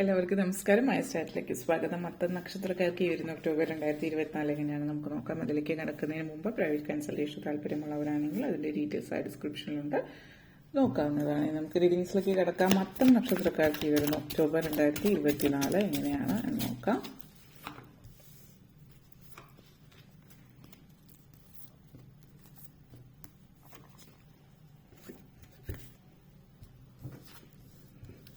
എല്ലാവർക്കും നമസ്കാരം. മയസ്റ്റാറ്റിലേക്ക് സ്വാഗതം. അത്തം നക്ഷത്രക്കാർക്ക് ഈ വരുന്ന ഒക്ടോബർ 2024 എങ്ങനെയാണ് നമുക്ക് നോക്കാം. അതിലേക്ക് കിടക്കുന്നതിന് മുമ്പ് പ്രൈവറ്റ് കൺസൾട്ടേഷൻ താല്പര്യമുള്ളവരാണെങ്കിൽ അതിന്റെ ഡീറ്റെയിൽസ് ആ ഡിസ്ക്രിപ്ഷനിലുണ്ട്, നോക്കാവുന്നതാണ്. നമുക്ക് റീഡിങ്സിലേക്ക് കിടക്കാം. അത്തം നക്ഷത്രക്കാർക്ക് ഈ വരുന്ന ഒക്ടോബർ 2024 എങ്ങനെയാണ് എന്ന് നോക്കാം.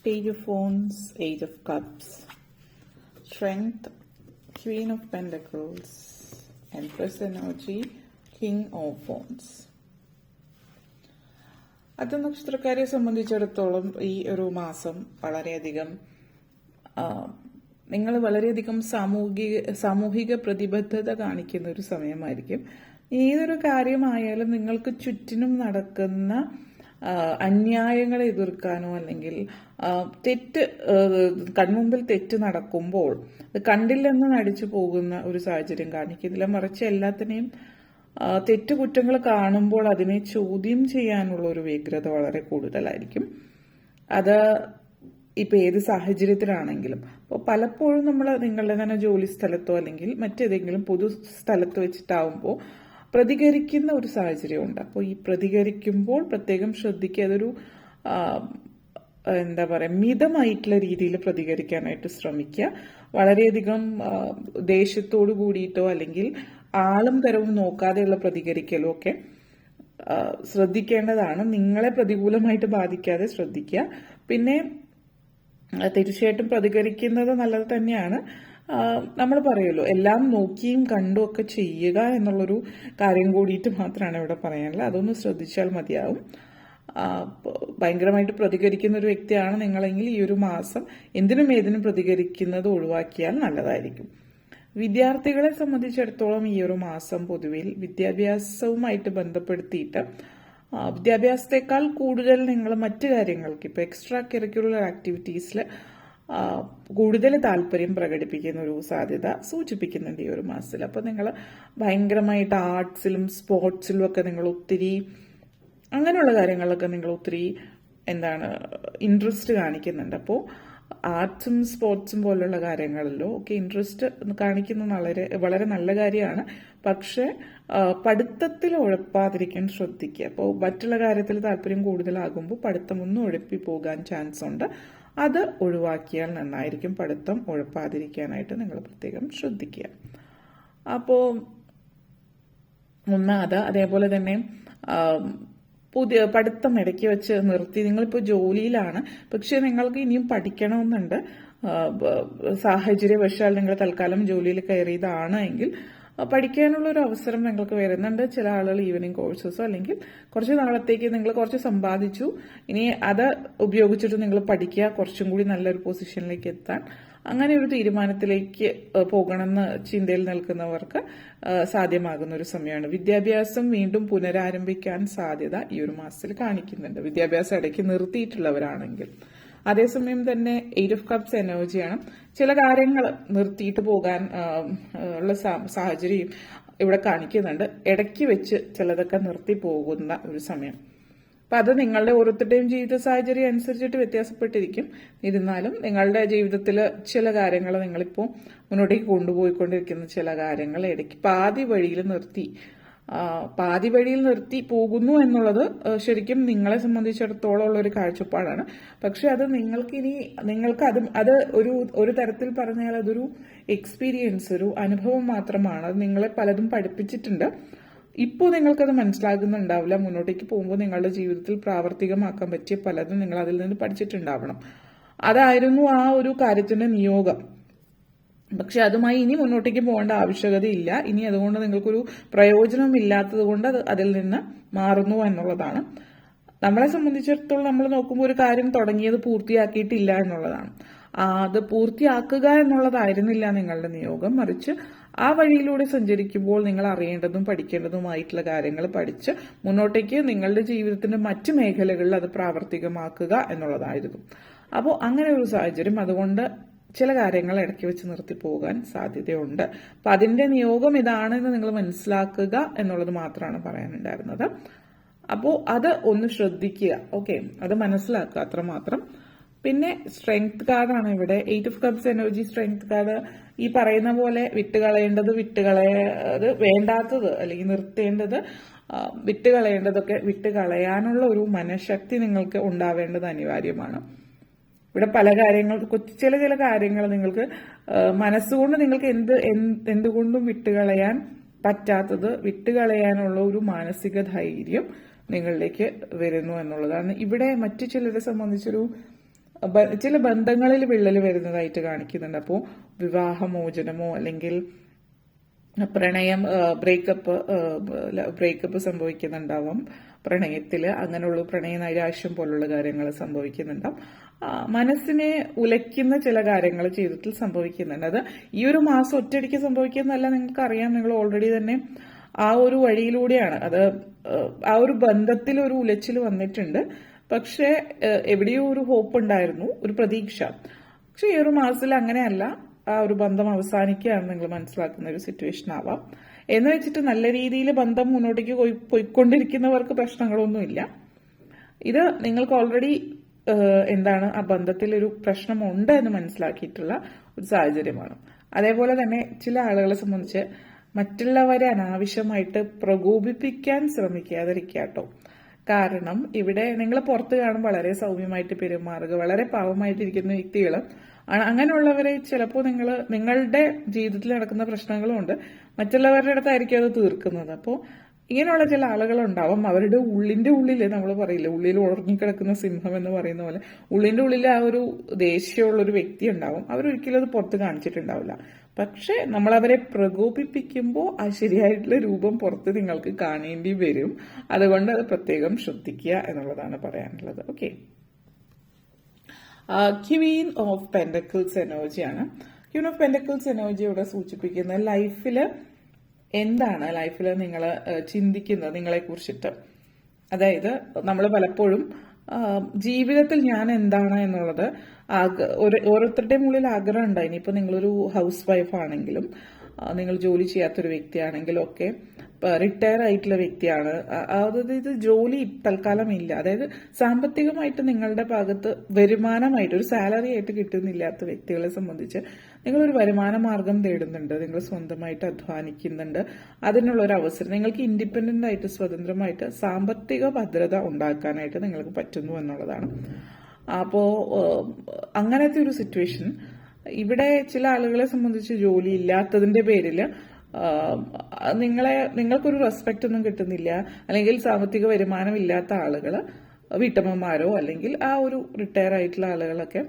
Page of Wands, Eight of Cups, Strength, Queen of Pentacles, Empress Energy, King of Wands. അത്തം നക്ഷത്രക്കാരെ സംബന്ധിച്ചിടത്തോളം ഈ ഒരു മാസം വളരെയധികം നിങ്ങൾ വളരെയധികം സാമൂഹിക പ്രതിബദ്ധത കാണിക്കുന്ന ഒരു സമയമായിരിക്കും. ഏതൊരു കാര്യമായാലും നിങ്ങൾക്ക് ചുറ്റിനും നടക്കുന്ന അന്യായങ്ങളെ എതിർക്കാനോ അല്ലെങ്കിൽ കൺമുമ്പിൽ തെറ്റ് നടക്കുമ്പോൾ കണ്ടില്ലെന്ന് നടിച്ചു പോകുന്ന ഒരു സാഹചര്യം കാണിക്കുന്നില്ല. മറിച്ച് എല്ലാത്തിനെയും തെറ്റുകുറ്റങ്ങൾ കാണുമ്പോൾ അതിനെ ചോദ്യം ചെയ്യാനുള്ള ഒരു വ്യഗ്രത വളരെ കൂടുതലായിരിക്കും. അത് ഇപ്പൊ ഏത് സാഹചര്യത്തിലാണെങ്കിലും. അപ്പോൾ പലപ്പോഴും നമ്മൾ നിങ്ങളുടെ തന്നെ ജോലി സ്ഥലത്തോ അല്ലെങ്കിൽ മറ്റേതെങ്കിലും പൊതു സ്ഥലത്ത് വെച്ചിട്ടാവുമ്പോൾ പ്രതികരിക്കുന്ന ഒരു സാഹചര്യമുണ്ട്. അപ്പോൾ ഈ പ്രതികരിക്കുമ്പോൾ പ്രത്യേകം ശ്രദ്ധിക്കുക. അതൊരു എന്താ പറയുക, മിതമായിട്ടുള്ള രീതിയിൽ പ്രതികരിക്കാനായിട്ട് ശ്രമിക്കുക. വളരെയധികം ദേഷ്യത്തോടു കൂടിയിട്ടോ അല്ലെങ്കിൽ ആളും തരവും നോക്കാതെയുള്ള പ്രതികരിക്കലോ ഒക്കെ ശ്രദ്ധിക്കേണ്ടതാണ്. നിങ്ങളെ പ്രതികൂലമായിട്ട് ബാധിക്കാതെ ശ്രദ്ധിക്കുക. പിന്നെ തീർച്ചയായിട്ടും പ്രതികരിക്കുന്നത് നല്ലത് തന്നെയാണ്. നമ്മൾ പറയുമല്ലോ, എല്ലാം നോക്കിയും കണ്ടും ഒക്കെ ചെയ്യുക എന്നുള്ളൊരു കാര്യം കൂടിയിട്ട് മാത്രമാണ് ഇവിടെ പറയാനുള്ളത്. അതൊന്ന് ശ്രദ്ധിച്ചാൽ മതിയാവും. ഭയങ്കരമായിട്ട് പ്രതികരിക്കുന്ന ഒരു വ്യക്തിയാണ് നിങ്ങളെങ്കിൽ ഈ ഒരു മാസം എന്തിനും ഏതിനും പ്രതികരിക്കുന്നത് ഒഴിവാക്കിയാൽ നല്ലതായിരിക്കും. വിദ്യാർത്ഥികളെ സംബന്ധിച്ചിടത്തോളം ഈ ഒരു മാസം പൊതുവിൽ വിദ്യാഭ്യാസവുമായിട്ട് ബന്ധപ്പെടുത്തിയിട്ട് വിദ്യാഭ്യാസത്തെക്കാൾ കൂടുതൽ നിങ്ങൾ മറ്റു കാര്യങ്ങൾക്ക് ഇപ്പോൾ എക്സ്ട്രാ കരിക്കുലർ ആക്ടിവിറ്റീസിൽ കൂടുതൽ താല്പര്യം പ്രകടിപ്പിക്കുന്ന ഒരു സാധ്യത സൂചിപ്പിക്കുന്നുണ്ട് ഈ ഒരു മാസത്തിൽ. അപ്പോൾ നിങ്ങൾ ഭയങ്കരമായിട്ട് ആർട്സിലും സ്പോർട്സിലും ഒക്കെ നിങ്ങൾ ഒത്തിരി അങ്ങനെയുള്ള കാര്യങ്ങളിലൊക്കെ നിങ്ങൾ ഒത്തിരി ഇൻട്രസ്റ്റ് കാണിക്കുന്നുണ്ട്. അപ്പോൾ ആർട്സും സ്പോർട്സും പോലുള്ള കാര്യങ്ങളിലോ ഒക്കെ ഇൻട്രസ്റ്റ് കാണിക്കുന്നത് വളരെ നല്ല കാര്യമാണ്. പക്ഷെ പഠിത്തത്തിൽ ഉഴപ്പാതിരിക്കാൻ ശ്രദ്ധിക്കുക. അപ്പോൾ മറ്റുള്ള കാര്യത്തിൽ താല്പര്യം കൂടുതലാകുമ്പോൾ പഠിത്തം ഒന്നും ഉഴപ്പി പോകാൻ ചാൻസ് ഉണ്ട്. അത് ഒഴിവാക്കിയാൽ നന്നായിരിക്കും. പഠിത്തം ഉഴപ്പാതിരിക്കാനായിട്ട് നിങ്ങൾ പ്രത്യേകം ശ്രദ്ധിക്കുക. അപ്പോൾ അതേപോലെ തന്നെ പുതിയ പഠിത്തം ഇടയ്ക്ക് വെച്ച് നിർത്തി. നിങ്ങളിപ്പോൾ ജോലിയിലാണ്, പക്ഷെ നിങ്ങൾക്ക് ഇനിയും പഠിക്കണമെന്നുണ്ട്. സാഹചര്യവശാൽ നിങ്ങൾ തൽക്കാലം ജോലിയിൽ കയറിയതാണ് എങ്കിൽ പഠിക്കാനുള്ള ഒരു അവസരം നിങ്ങൾക്ക് വരുന്നുണ്ട്. ചില ആളുകൾ ഈവനിങ് കോഴ്സസോ അല്ലെങ്കിൽ കുറച്ച് നാളത്തേക്ക് നിങ്ങൾ കുറച്ച് സമ്പാദിച്ചു, ഇനി അത് ഉപയോഗിച്ചിട്ട് നിങ്ങൾ പഠിക്കുക, കുറച്ചും കൂടി നല്ലൊരു പൊസിഷനിലേക്ക് എത്താൻ. അങ്ങനെ ഒരു തീരുമാനത്തിലേക്ക് പോകണമെന്ന് ചിന്തയിൽ നിൽക്കുന്നവർക്ക് സാധ്യമാകുന്ന ഒരു സമയമാണ്. വിദ്യാഭ്യാസം വീണ്ടും പുനരാരംഭിക്കാൻ സാധ്യത ഈ ഒരു മാസത്തിൽ കാണിക്കുന്നുണ്ട്, വിദ്യാഭ്യാസം ഇടയ്ക്ക് നിർത്തിയിട്ടുള്ളവരാണെങ്കിൽ. അതേസമയം തന്നെ എയ്റ്റ് ഓഫ് കപ്സ് എനർജിയാണ്. ചില കാര്യങ്ങൾ നിർത്തിയിട്ട് പോകാൻ ഉള്ള സാഹചര്യം ഇവിടെ കാണിക്കുന്നുണ്ട്. ഇടയ്ക്ക് വെച്ച് ചിലതൊക്കെ നിർത്തി പോകുന്ന ഒരു സമയം. അപ്പം അത് നിങ്ങളുടെ ഓരോരുത്തരുടെയും ജീവിത സാഹചര്യം അനുസരിച്ചിട്ട് വ്യത്യാസപ്പെട്ടിരിക്കും. ഇരുന്നാലും നിങ്ങളുടെ ജീവിതത്തിൽ ചില കാര്യങ്ങൾ നിങ്ങളിപ്പോൾ മുന്നോട്ടേക്ക് കൊണ്ടുപോയിക്കൊണ്ടിരിക്കുന്ന ചില കാര്യങ്ങൾ ഇടയ്ക്ക് പാതി വഴിയിൽ നിർത്തി പോകുന്നു എന്നുള്ളത് ശരിക്കും നിങ്ങളെ സംബന്ധിച്ചിടത്തോളം ഉള്ള ഒരു കാഴ്ചപ്പാടാണ്. പക്ഷെ അത് നിങ്ങൾക്ക് അത് ഒരു തരത്തിൽ പറഞ്ഞാൽ അതൊരു എക്സ്പീരിയൻസ്, ഒരു അനുഭവം മാത്രമാണ്. അത് നിങ്ങളെ പലതും പഠിപ്പിച്ചിട്ടുണ്ട്. ഇപ്പോൾ നിങ്ങൾക്കത് മനസ്സിലാകുന്നുണ്ടാവില്ല. മുന്നോട്ടേക്ക് പോകുമ്പോൾ നിങ്ങളുടെ ജീവിതത്തിൽ പ്രാവർത്തികമാക്കാൻ പറ്റിയ പലതും നിങ്ങൾ അതിൽ നിന്ന് പഠിച്ചിട്ടുണ്ടാവണം. അതായിരുന്നു ആ ഒരു കാര്യത്തിന്റെ നിയോഗം. പക്ഷെ അതുമായി ഇനി മുന്നോട്ടേക്ക് പോകേണ്ട ആവശ്യകതയില്ല. ഇനി അതുകൊണ്ട് നിങ്ങൾക്കൊരു പ്രയോജനമില്ലാത്തത് കൊണ്ട് അതിൽ നിന്ന് മാറുന്നു എന്നുള്ളതാണ്. നമ്മളെ സംബന്ധിച്ചിടത്തോളം നമ്മൾ നോക്കുമ്പോൾ ഒരു കാര്യം തുടങ്ങിയത് പൂർത്തിയാക്കിയിട്ടില്ല എന്നുള്ളതാണ്. അത് പൂർത്തിയാക്കുക എന്നുള്ളതായിരുന്നില്ല നിങ്ങളുടെ നിയോഗം. മറിച്ച് ആ വഴിയിലൂടെ സഞ്ചരിക്കുമ്പോൾ നിങ്ങൾ അറിയേണ്ടതും പഠിക്കേണ്ടതുമായിട്ടുള്ള കാര്യങ്ങൾ പഠിച്ച് മുന്നോട്ടേക്ക് നിങ്ങളുടെ ജീവിതത്തിന്റെ മറ്റു മേഖലകളിൽ അത് പ്രാവർത്തികമാക്കുക എന്നുള്ളതായിരുന്നു. അപ്പോൾ അങ്ങനെ ഒരു സാഹചര്യം. അതുകൊണ്ട് ചില കാര്യങ്ങൾ ഇടയ്ക്ക് വെച്ച് നിർത്തി പോകാൻ സാധ്യതയുണ്ട്. അപ്പൊ അതിന്റെ നിയോഗം ഇതാണെന്ന് നിങ്ങൾ മനസ്സിലാക്കുക എന്നുള്ളത് മാത്രമാണ് പറയാനുണ്ടായിരുന്നത്. അപ്പോൾ അത് ഒന്ന് ശ്രദ്ധിക്കുക. ഓക്കെ, അത് മനസ്സിലാക്കുക അത്രമാത്രം. പിന്നെ സ്ട്രെങ്ത് കാർഡാണ് ഇവിടെ. 8 of cups energy strength card. ഈ പറയുന്ന പോലെ വിട്ടുകളയേണ്ടത് വേണ്ടാത്തത് അല്ലെങ്കിൽ നിർത്തേണ്ടത്, വിട്ടുകളയേണ്ടതൊക്കെ വിട്ടുകളയാനുള്ള ഒരു മനഃശക്തി നിങ്ങൾക്ക് ഉണ്ടാവേണ്ടത് അനിവാര്യമാണ്. ഇവിടെ പല കാര്യങ്ങൾ, ചില കാര്യങ്ങൾ നിങ്ങൾക്ക് മനസ്സുകൊണ്ട് നിങ്ങൾക്ക് എന്തുകൊണ്ടും വിട്ടുകളയാൻ പറ്റാത്തത് വിട്ടുകളയാനുള്ള ഒരു മാനസിക ധൈര്യം നിങ്ങളിലേക്ക് വരുന്നു എന്നുള്ളതാണ്. ഇവിടെ മറ്റു ചിലരെ സംബന്ധിച്ചൊരു ചില ബന്ധങ്ങളിൽ വിള്ളൽ വരുന്നതായിട്ട് കാണിക്കുന്നുണ്ട്. അപ്പോൾ വിവാഹമോചനമോ അല്ലെങ്കിൽ പ്രണയം, ബ്രേക്കപ്പ് സംഭവിക്കുന്നുണ്ടാവാം പ്രണയത്തില്. അങ്ങനെയുള്ള പ്രണയ നൈരാശ്യം പോലുള്ള കാര്യങ്ങൾ സംഭവിക്കുന്നുണ്ടാവും. മനസ്സിനെ ഉലയ്ക്കുന്ന ചില കാര്യങ്ങൾ ജീവിതത്തിൽ സംഭവിക്കുന്നുണ്ട്. അത് ഈ ഒരു മാസം ഒറ്റയടിക്ക് സംഭവിക്കുന്നതല്ല, നിങ്ങൾക്ക് അറിയാം. നിങ്ങൾ ഓൾറെഡി തന്നെ ആ ഒരു വഴിയിലൂടെയാണ്. അത് ആ ഒരു ബന്ധത്തിൽ ഒരു ഉലച്ചിൽ വന്നിട്ടുണ്ട്. പക്ഷെ എവിടെയോ ഒരു ഹോപ്പ് ഉണ്ടായിരുന്നു, ഒരു പ്രതീക്ഷ. പക്ഷെ ഈ ഒരു മാസത്തിൽ അങ്ങനെയല്ല. ആ ഒരു ബന്ധം അവസാനിക്കുകയാണെന്ന് നിങ്ങൾ മനസ്സിലാക്കുന്ന ഒരു സിറ്റുവേഷൻ ആവാം. എന്ന് വെച്ചിട്ട് നല്ല രീതിയിൽ ബന്ധം മുന്നോട്ടേക്ക് പോയിക്കൊണ്ടിരിക്കുന്നവർക്ക് പ്രശ്നങ്ങളൊന്നുമില്ല. ഇത് നിങ്ങൾക്ക് ഓൾറെഡി ആ ബന്ധത്തിൽ ഒരു പ്രശ്നമുണ്ട് എന്ന് മനസ്സിലാക്കിയിട്ടുള്ള ഒരു സാഹചര്യമാണ്. അതേപോലെ തന്നെ ചില ആളുകളെ സംബന്ധിച്ച് മറ്റുള്ളവരെ അനാവശ്യമായിട്ട് പ്രകോപിപ്പിക്കാൻ ശ്രമിക്കാതിരിക്കുക കേട്ടോ. കാരണം ഇവിടെ നിങ്ങൾ പുറത്ത് കാണും വളരെ സൗമ്യമായിട്ട് പെരുമാറുക, വളരെ പാവമായിട്ടിരിക്കുന്ന വ്യക്തികൾ. അങ്ങനെയുള്ളവരെ ചിലപ്പോൾ നിങ്ങളുടെ ജീവിതത്തിൽ നടക്കുന്ന പ്രശ്നങ്ങളുമുണ്ട്, മറ്റുള്ളവരുടെ അടുത്തായിരിക്കും അത് തീർക്കുന്നത്. അപ്പോൾ ഇങ്ങനെയുള്ള ചില ആളുകളുണ്ടാവും. അവരുടെ ഉള്ളിന്റെ ഉള്ളിൽ, നമ്മൾ പറയില്ല ഉള്ളിൽ ഉറങ്ങിക്കിടക്കുന്ന സിംഹം എന്ന് പറയുന്ന പോലെ, ഉള്ളിന്റെ ഉള്ളിൽ ആ ഒരു ദേഷ്യമുള്ള ഒരു വ്യക്തി ഉണ്ടാവും. അവരൊരിക്കലും അത് പുറത്ത് കാണിച്ചിട്ടുണ്ടാവില്ല. പക്ഷെ നമ്മൾ അവരെ പ്രകോപിപ്പിക്കുമ്പോൾ ആ ശരിയായിട്ടുള്ള രൂപം പുറത്ത് നിങ്ങൾക്ക് കാണേണ്ടി വരും. അതുകൊണ്ട് അത് പ്രത്യേകം ശ്രദ്ധിക്കുക എന്നുള്ളതാണ് പറയാനുള്ളത്. ഓക്കെ, ക്വീൻ ഓഫ് പെന്റക്കിൾസ് എനർജിയാണ്. ക്വീൻ ഓഫ് പെന്റക്കിൾസ് എനർജി ഇവിടെ സൂചിപ്പിക്കുന്നത് ലൈഫിൽ നിങ്ങൾ ചിന്തിക്കുന്നത് നിങ്ങളെ കുറിച്ചിട്ട്. അതായത് നമ്മൾ പലപ്പോഴും ജീവിതത്തിൽ ഞാൻ എന്താണ് എന്നുള്ളത് ഓരോരുത്തരുടെയും ഉള്ളിൽ ആഗ്രഹം ഉണ്ടായി. ഇനിയിപ്പോൾ നിങ്ങളൊരു ഹൗസ് വൈഫ് ആണെങ്കിലും, നിങ്ങൾ ജോലി ചെയ്യാത്തൊരു വ്യക്തിയാണെങ്കിലും ഒക്കെ, റിട്ടയർ ആയിട്ടുള്ള വ്യക്തിയാണ്, അതായത് ഇത് ജോലി തൽക്കാലം ഇല്ല, അതായത് സാമ്പത്തികമായിട്ട് നിങ്ങളുടെ ഭാഗത്ത് വരുമാനമായിട്ട് ഒരു സാലറി ആയിട്ട് കിട്ടുന്നില്ലാത്ത വ്യക്തികളെ സംബന്ധിച്ച് നിങ്ങളൊരു വരുമാന മാർഗം തേടുന്നുണ്ട്, നിങ്ങൾ സ്വന്തമായിട്ട് അധ്വാനിക്കുന്നുണ്ട്. അതിനുള്ളൊരു അവസരം നിങ്ങൾക്ക് ഇൻഡിപെൻഡന്റ് ആയിട്ട് സ്വതന്ത്രമായിട്ട് സാമ്പത്തിക ഭദ്രത ഉണ്ടാക്കാനായിട്ട് നിങ്ങൾക്ക് പറ്റുന്നു എന്നുള്ളതാണ്. അപ്പോൾ അങ്ങനത്തെ ഒരു സിറ്റുവേഷൻ ഇവിടെ ചില ആളുകളെ സംബന്ധിച്ച് ജോലി ഇല്ലാത്തതിന്റെ പേരിൽ നിങ്ങൾക്കൊരു റെസ്പെക്റ്റ് ഒന്നും കിട്ടുന്നില്ല, അല്ലെങ്കിൽ സാമ്പത്തിക വരുമാനം ഇല്ലാത്ത ആളുകൾ, വീട്ടമ്മമാരോ അല്ലെങ്കിൽ ആ ഒരു റിട്ടയർ ആയിട്ടുള്ള ആളുകളൊക്കെ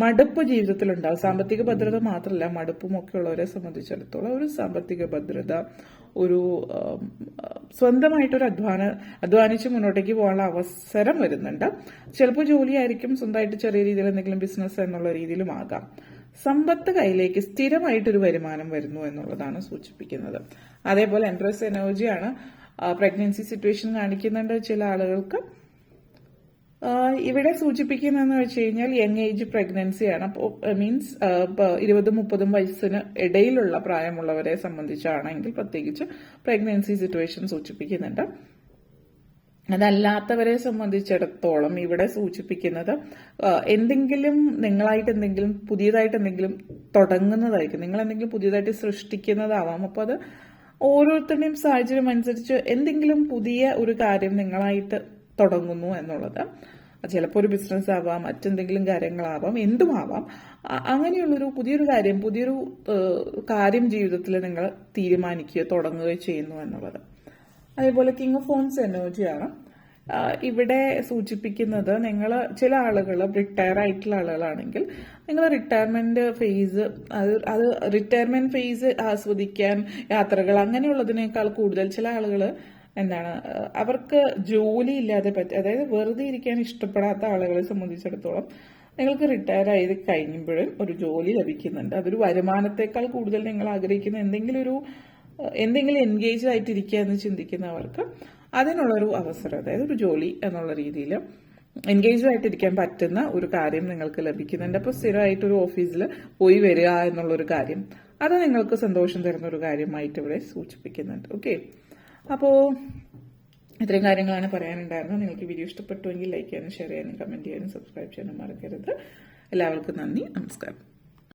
മടുപ്പ് ജീവിതത്തിലുണ്ടാവും. സാമ്പത്തിക ഭദ്രത മാത്രമല്ല, മടുപ്പും ഒക്കെ ഉള്ളവരെ സംബന്ധിച്ചിടത്തോളം ഒരു സാമ്പത്തിക ഭദ്രത, ഒരു സ്വന്തമായിട്ടൊരു അധ്വാനിച്ച് മുന്നോട്ടേക്ക് പോകാനുള്ള അവസരം വരുന്നുണ്ട്. ചിലപ്പോൾ ജോലിയായിരിക്കും, സ്വന്തമായിട്ട് ചെറിയ രീതിയിൽ എന്തെങ്കിലും ബിസിനസ് എന്നുള്ള രീതിയിലും ആകാം. സമ്പത്ത് കയ്യിലേക്ക് സ്ഥിരമായിട്ടൊരു വരുമാനം വരുന്നു എന്നുള്ളതാണ് സൂചിപ്പിക്കുന്നത്. അതേപോലെ എംപ്രസ് എനർജിയാണ്. പ്രഗ്നൻസി സിറ്റുവേഷൻ കാണിക്കുന്നുണ്ട് ചില ആളുകൾക്ക്. ഇവിടെ സൂചിപ്പിക്കുന്നതെന്ന് വെച്ച് കഴിഞ്ഞാൽ യങ് ഏജ് പ്രഗ്നൻസിയാണ്. അപ്പോൾ മീൻസ് 20-30 വയസ്സിന് ഇടയിലുള്ള പ്രായമുള്ളവരെ സംബന്ധിച്ചാണെങ്കിൽ പ്രത്യേകിച്ച് പ്രഗ്നൻസി സിറ്റുവേഷൻ സൂചിപ്പിക്കുന്നുണ്ട്. അതല്ലാത്തവരെ സംബന്ധിച്ചിടത്തോളം ഇവിടെ സൂചിപ്പിക്കുന്നത് എന്തെങ്കിലും പുതിയതായിട്ട് എന്തെങ്കിലും തുടങ്ങുന്നതായിരിക്കും. നിങ്ങൾ എന്തെങ്കിലും പുതിയതായിട്ട് സൃഷ്ടിക്കുന്നതാവാം. അപ്പോൾ അത് ഓരോരുത്തരുടെയും സാഹചര്യം അനുസരിച്ച് എന്തെങ്കിലും പുതിയ ഒരു കാര്യം നിങ്ങളായിട്ട് തുടങ്ങുന്നു എന്നുള്ളത്. ചിലപ്പോൾ ഒരു ബിസിനസ് ആവാം, മറ്റെന്തെങ്കിലും കാര്യങ്ങളാവാം, എന്തുമാവാം. അങ്ങനെയുള്ളൊരു പുതിയൊരു കാര്യം ജീവിതത്തിൽ നിങ്ങൾ തീരുമാനിക്കുകയോ തുടങ്ങുകയോ ചെയ്യുന്നു എന്നുള്ളത്. അതേപോലെ കിങ് ഓഫ് ഫോൺസ് എനർജിയാണ്. ഇവിടെ സൂചിപ്പിക്കുന്നത് ചില ആളുകൾ റിട്ടയർ ആയിട്ടുള്ള ആളുകളാണെങ്കിൽ നിങ്ങൾ റിട്ടയർമെന്റ് ഫേസ് ആസ്വദിക്കാൻ യാത്രകൾ അങ്ങനെയുള്ളതിനേക്കാൾ കൂടുതൽ ചില ആളുകൾ അവർക്ക് ജോലി ഇല്ലാതെ അതായത് വെറുതെ ഇരിക്കാൻ ഇഷ്ടപ്പെടാത്ത ആളുകളെ സംബന്ധിച്ചിടത്തോളം നിങ്ങൾക്ക് റിട്ടയർ ആയത് കഴിയുമ്പോഴും ഒരു ജോലി ലഭിക്കുന്നുണ്ട്. അതൊരു വരുമാനത്തെക്കാൾ കൂടുതൽ നിങ്ങൾ ആഗ്രഹിക്കുന്ന എന്തെങ്കിലും എൻഗേജ് ആയിട്ടിരിക്കുക എന്ന് ചിന്തിക്കുന്നവർക്ക് അതിനുള്ളൊരു അവസരം, അതായത് ഒരു ജോലി എന്നുള്ള രീതിയിൽ എൻഗേജ് ആയിട്ടിരിക്കാൻ പറ്റുന്ന ഒരു കാര്യം നിങ്ങൾക്ക് ലഭിക്കുന്നുണ്ട്. അപ്പോൾ സ്ഥിരമായിട്ടൊരു ഓഫീസിൽ പോയി വരിക എന്നുള്ളൊരു കാര്യം, അത് നിങ്ങൾക്ക് സന്തോഷം തരുന്ന ഒരു കാര്യമായിട്ട് ഇവിടെ സൂചിപ്പിക്കുന്നുണ്ട്. ഓക്കെ, അപ്പോൾ ഇത്രയും കാര്യങ്ങളാണ് പറയാനുണ്ടായിരുന്നത്. നിങ്ങൾക്ക് വീഡിയോ ഇഷ്ടപ്പെട്ടുവെങ്കിൽ ലൈക്ക് ചെയ്യാനും ഷെയർ ചെയ്യാനും കമന്റ് ചെയ്യാനും സബ്സ്ക്രൈബ് ചെയ്യാനും മറക്കരുത്. എല്ലാവർക്കും നന്ദി, നമസ്കാരം.